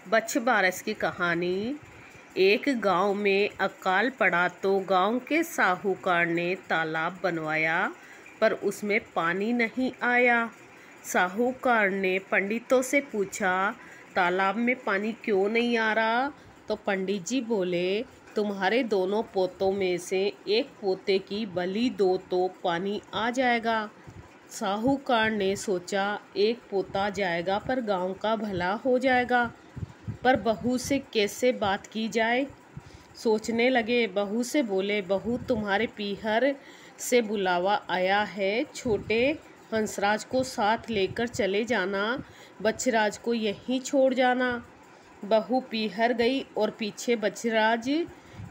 बच्छ बारस की कहानी। एक गांव में अकाल पड़ा तो गांव के साहूकार ने तालाब बनवाया, पर उसमें पानी नहीं आया। साहूकार ने पंडितों से पूछा, तालाब में पानी क्यों नहीं आ रहा? तो पंडित जी बोले, तुम्हारे दोनों पोतों में से एक पोते की बलि दो तो पानी आ जाएगा। साहूकार ने सोचा, एक पोता जाएगा पर गांव का भला हो जाएगा, पर बहू से कैसे बात की जाए? सोचने लगे। बहू से बोले, बहू तुम्हारे पीहर से बुलावा आया है, छोटे हंसराज को साथ लेकर चले जाना, बछराज को यहीं छोड़ जाना। बहू पीहर गई और पीछे बछराज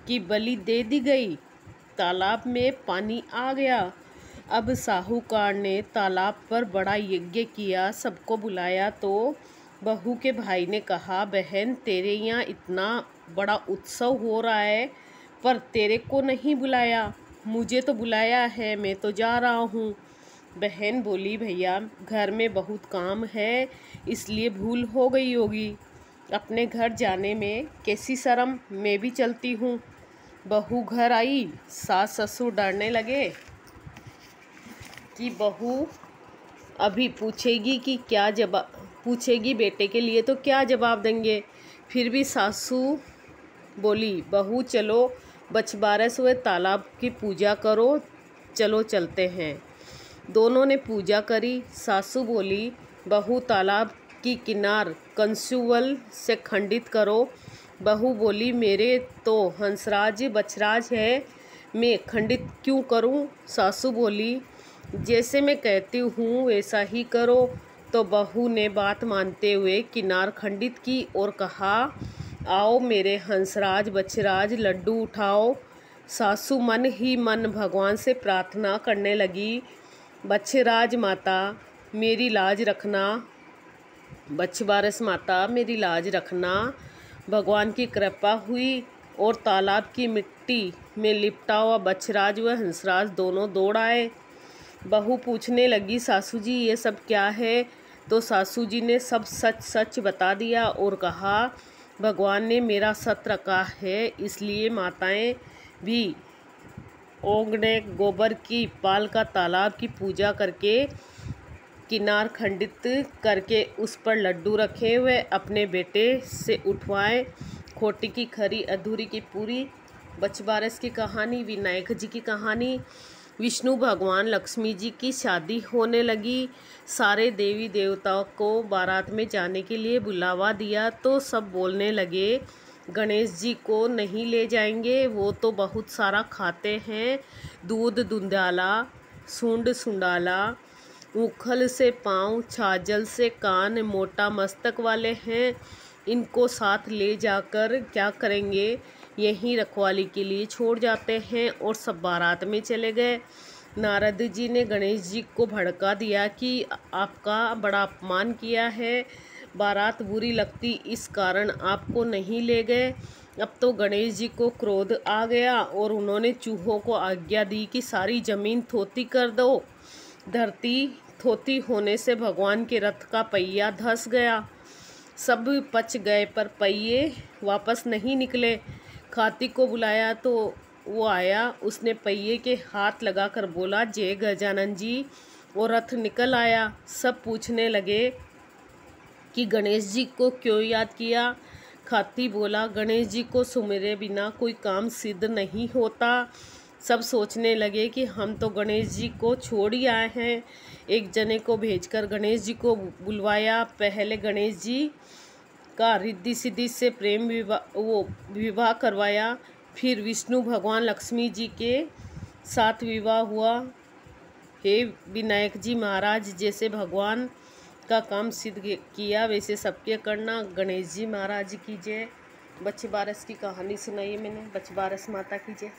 की बलि दे दी गई। तालाब में पानी आ गया। अब साहूकार ने तालाब पर बड़ा यज्ञ किया, सबको बुलाया तो बहू के भाई ने कहा, बहन तेरे यहाँ इतना बड़ा उत्सव हो रहा है, पर तेरे को नहीं बुलाया। मुझे तो बुलाया है, मैं तो जा रहा हूँ। बहन बोली, भैया घर में बहुत काम है, इसलिए भूल हो गई होगी। अपने घर जाने में कैसी शर्म, मैं भी चलती हूँ। बहू घर आई, सास ससुर डरने लगे कि बहू अभी पूछेगी बेटे के लिए तो क्या जवाब देंगे। फिर भी सासू बोली, बहू चलो, बच्छ बारस हुए, तालाब की पूजा करो, चलो चलते हैं। दोनों ने पूजा करी। सासू बोली, बहू तालाब की किनार कंसुवल से खंडित करो। बहू बोली, मेरे तो हंसराज बछराज है, मैं खंडित क्यों करूं? सासू बोली, जैसे मैं कहती हूँ वैसा ही करो। तो बहू ने बात मानते हुए किनार खंडित की और कहा, आओ मेरे हंसराज बछराज लड्डू उठाओ। सासू मन ही मन भगवान से प्रार्थना करने लगी, बछराज माता मेरी लाज रखना, बच्छ बारस माता मेरी लाज रखना। भगवान की कृपा हुई और तालाब की मिट्टी में लिपटा हुआ बछराज व हंसराज दोनों दौड़ आए। बहू पूछने लगी, सासू जी ये सब क्या है? तो सासू जी ने सब सच सच बता दिया और कहा, भगवान ने मेरा सत रखा है, इसलिए माताएं भी ओंगने गोबर की पाल का तालाब की पूजा करके किनार खंडित करके उस पर लड्डू रखे हुए अपने बेटे से उठवाएं। खोटी की खरी, अधूरी की पूरी। बच्छ बारस की कहानी। विनायक जी की कहानी। विष्णु भगवान लक्ष्मी जी की शादी होने लगी। सारे देवी देवताओं को बारात में जाने के लिए बुलावा दिया तो सब बोलने लगे, गणेश जी को नहीं ले जाएंगे, वो तो बहुत सारा खाते हैं, दूध दुंधाला, सूंड सुंडाला, उखल से पाँव, छाजल से कान, मोटा मस्तक वाले हैं, इनको साथ ले जाकर क्या करेंगे? यहीं रखवाली के लिए छोड़ जाते हैं। और सब बारात में चले गए। नारद जी ने गणेश जी को भड़का दिया कि आपका बड़ा अपमान किया है, बारात बुरी लगती इस कारण आपको नहीं ले गए। अब तो गणेश जी को क्रोध आ गया और उन्होंने चूहों को आज्ञा दी कि सारी जमीन थोती कर दो। धरती थोती होने से भगवान के रथ का पहिया धंस गया। सब पच गए पर पहिए वापस नहीं निकले। खाती को बुलाया तो वो आया, उसने पहिए के हाथ लगाकर बोला, जय गजानन जी, और रथ निकल आया। सब पूछने लगे कि गणेश जी को क्यों याद किया? खाती बोला, गणेश जी को सुमिरे बिना कोई काम सिद्ध नहीं होता। सब सोचने लगे कि हम तो गणेश जी को छोड़ ही आए हैं। एक जने को भेजकर गणेश जी को बुलवाया। पहले गणेश जी का रिद्धि सिद्धि से प्रेम विवाह करवाया, फिर विष्णु भगवान लक्ष्मी जी के साथ विवाह हुआ। हे विनायक जी महाराज, जैसे भगवान का काम सिद्ध किया वैसे सबके करना। गणेश जी महाराज की जय। बच्छ बारस की कहानी सुनाई मैंने। बच्छ बारस माता की जय।